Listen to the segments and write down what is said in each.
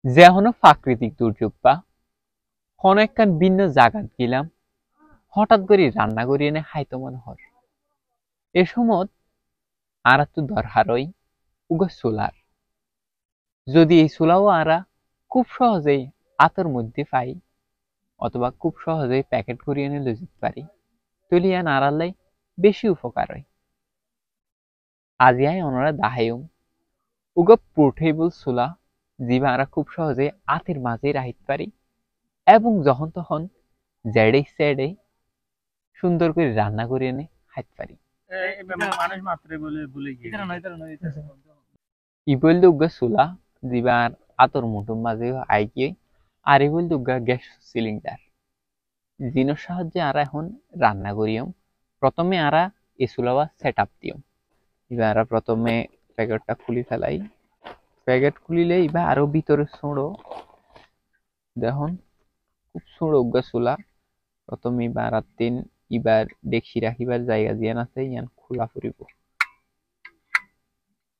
যে হনো প্রাকৃতিক দুর্যোগ বা কোনো একখান ভিন্ন জায়গাত গেলাম হঠাৎ করে রান্না করি এনে খাইতো মনে হর এ সময় আর তো দরকারই উগো সোলার যদি এই সোলাও আরা খুব সহজেই আতর মধ্যে পাই অথবা খুব সহজেই প্যাকেট করে এনে লই যেতে পারি তুলিয়ান আড়ালাই বেশি উপকার হয় আজিয়াই ওনারা দাহায়ুম উগো পোর্টেবল সোলা জিবা আরা খুব সহজে আতের মাঝে রাখতে পারি এবং যখন তখন জেডে সেডে সুন্দর করে রান্না করে এনে খাইতে পারি মানুষ মাত্রে বলে ভুলে গিয়ে ইবল দুগ্গা চুলা যিবার আতর মুঠুর মাঝে আইকি আর ইবল দুগ্গা গ্যাস সিলিন্ডার জিনোর সাহায্যে আরা এখন রান্না করিয়ম প্রথমে আরা এই চুলাওয়া সেট আপ দিয়ম এবার আরা প্রথমে প্যাকেটটা খুলি ফেলাই প্যাকেট খুলিলে এবার আরো ভিতরে ছোঁড়ো দেখুন খুব ছোঁড়ো উগ্গা চুলা প্রথমে এবার আর তিন এবার ডেকসি রাখিবার জায়গা জিয়ান আছে ইয়ান খোলা ফুরিব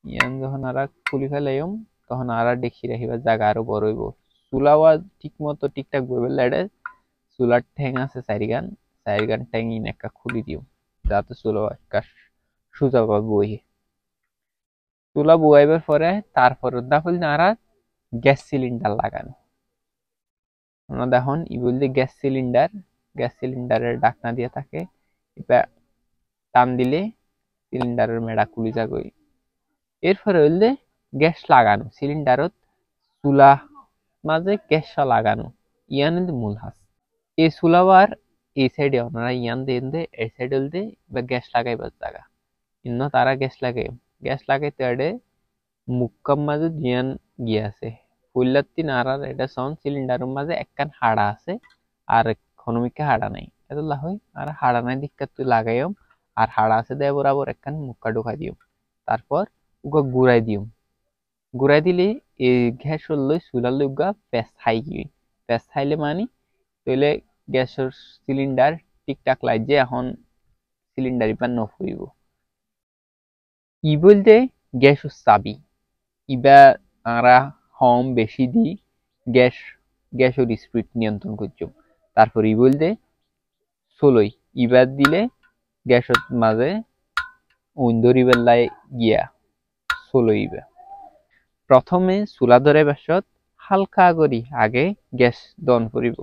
ইয়ান যখন আরা খুলি ফেলাইম তখন আরা ডেকসি রাখিবার জায়গা আরো বড় হইব চুলাওয়া ঠিক মতো ঠিকঠাক বইবে লেডে চুলার ঠ্যাং আছে চারিগান ঠ্যাং ইন একটা খুলি দিও যাতে চুলাও একটা সোজা ভাবে বইয়ে চুলা বইবার পরে তারপর দাফল আরা গ্যাস সিলিন্ডার লাগানো আমরা দেখুন ই বলতে গ্যাস সিলিন্ডারের ঢাকনা দিয়ে থাকে এবার টান দিলে সিলিন্ডারের মেড়া খুলি যাগই এরপরে হইলে গ্যাস লাগানো সিলিন্ডারত চুলা মাঝে গ্যাসটা লাগানো ইয়ান মূল হাস এই চুলাবার এই সাইডে ওনারা ইয়ান দেন দে এই সাইডে হইলে বা গ্যাস লাগাইবার জায়গা ইন্ন তারা গ্যাস লাগাইতে আড়ে মুক্কাম মাঝে জিয়ান গিয়ে আছে ফুল্লাত্তি নারার এটা সাউন্ড সিলিন্ডারের মাঝে একখান হাড়া আছে আর খনমিকা হাড়া নাই এতলা হই আর হাড়া নাই দিক্কাত তুই লাগাইম আর হাড়া আছে দেয় বরাবর একখান মুক্কা ঢুকাই দিও তারপর উগা গুড়াই দিলে এই গ্যাস লই চুলার লই উগা পেস খাই গিয়ে পেস খাইলে মানি তাহলে গ্যাসের সিলিন্ডার ঠিকঠাক লাগছে এখন সিলিন্ডার ইপার নফুরিব ই বলতে গ্যাসের চাবি ইবা আরা হম বেশি দি গ্যাস গ্যাসের স্পিড নিয়ন্ত্রণ করছো তারপর ই বলতে ষোলোই ইবার দিলে গ্যাসের মাঝে উইন্ডোরিবের লাই গিয়া ষোলো ইবা প্রথমে চুলা ধরে বাসত হালকা করি আগে গ্যাস দন করিব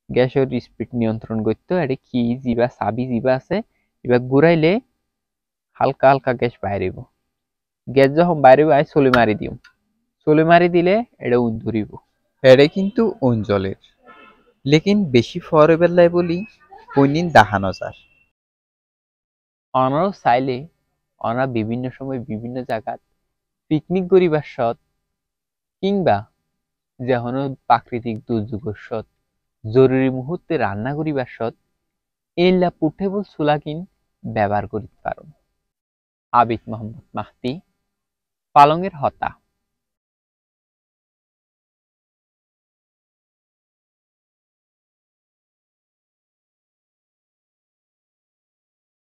গ্যাসের স্পিড নিয়ন্ত্রণ করতে এটা কি জিবা চাবি জিবা আছে এবার ঘুরাইলে হালকা হালকা গ্যাস বাইরিব গ্যাস যখন বাইরিব আই চলে মারি দিলে এটা উন ধরিব এটা কিন্তু অঞ্চলের লেকিন বেশি ফর বেলায় বলি পৈনিন দাহানো যার অনারও চাইলে অনারা বিভিন্ন সময় বিভিন্ন জায়গাত পিকনিক করিবার সৎ কিংবা যেন প্রাকৃতিক দুর্যোগের সৎ জরুরি মুহূর্তে রান্না করিবার সৎ এইলা পোর্টেবল চুলা কিন ব্যবহার করিতে পারো আবিদ মোহাম্মদ মাহদি পালংয়ের হতা